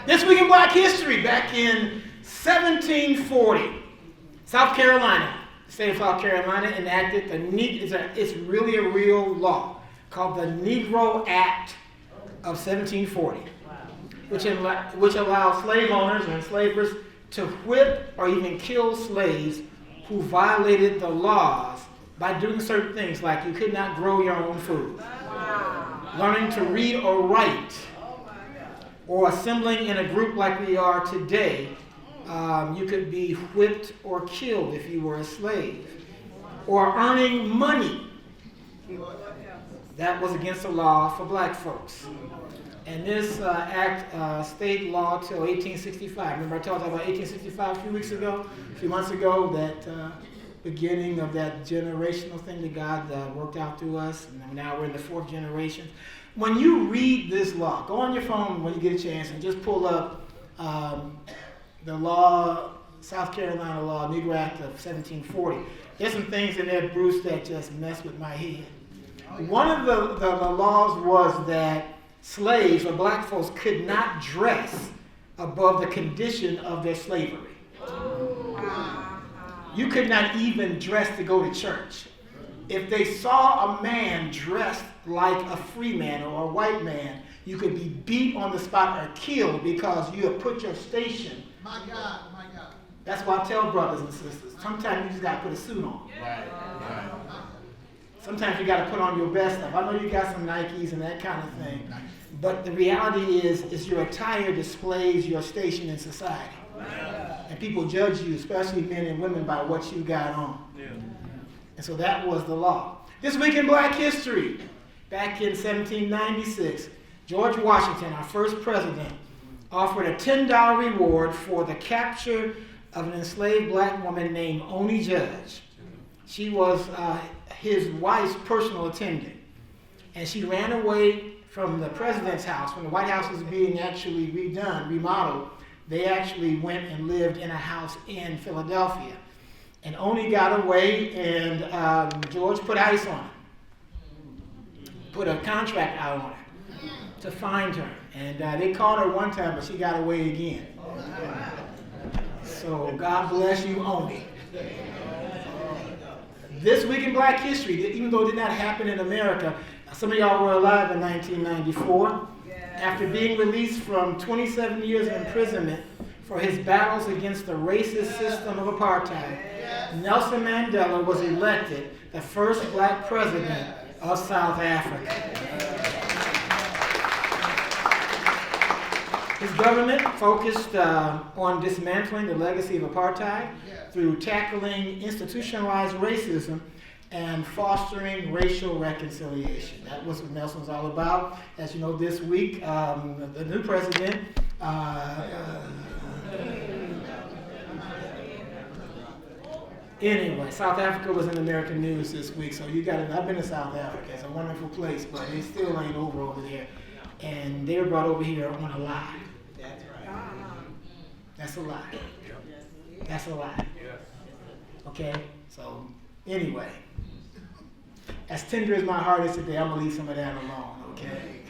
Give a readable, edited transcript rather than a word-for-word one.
This week in Black History, back in 1740, South Carolina, the state of South Carolina enacted it's really a real law called the Negro Act of 1740, which allows slave owners and enslavers to whip or even kill slaves who violated the laws by doing certain things, like you could not grow your own food, learning to read or write, or assembling in a group like we are today. You could be whipped or killed if you were a slave, or earning money. That was against the law for black folks. And this act stayed law till 1865. Remember I told you about 1865 a few months ago, that beginning of that generational thing that God worked out through us. And now we're in the fourth generation. When you read this law, go on your phone when you get a chance and just pull up the law, South Carolina law, Negro Act of 1740. There's some things in there, Bruce, that just mess with my head. One of the laws was that slaves or black folks could not dress above the condition of their slavery. You could not even dress to go to church. If they saw a man dressed like a free man or a white man, you could be beat on the spot or killed because you have put your station. My God. That's why I tell brothers and sisters, sometimes you just got to put a suit on. Right. Sometimes you got to put on your best stuff. I know you got some Nikes and that kind of thing, but the reality is your attire displays your station in society. And people judge you, especially men and women, by what you got on. Yeah. And so that was the law. This week in Black History, back in 1796, George Washington, our first president, offered a $10 reward for the capture of an enslaved black woman named Oni Judge. She was his wife's personal attendant. And she ran away from the president's house. When the White House was being actually remodeled, they actually went and lived in a house in Philadelphia. And Oni got away, and George put ice on her. Put a contract out on her to find her. And they caught her one time, but she got away again. So God bless you, Oni. This week in Black History, even though it did not happen in America, some of y'all were alive in 1994. After being released from 27 years of imprisonment for his battles against the racist system of apartheid, Nelson Mandela was elected the first black president of South Africa. His government focused on dismantling the legacy of apartheid through tackling institutionalized racism and fostering racial reconciliation. That was what Nelson was all about. As you know, this week, the new president, anyway, South Africa was in American news this week, so you got it. I've been to South Africa. It's a wonderful place, but it still ain't over there. And they were brought over here on a lie. That's right. That's a lie. That's a lie. Okay? So, anyway, as tender as my heart is today, I'm going to leave some of that alone, okay?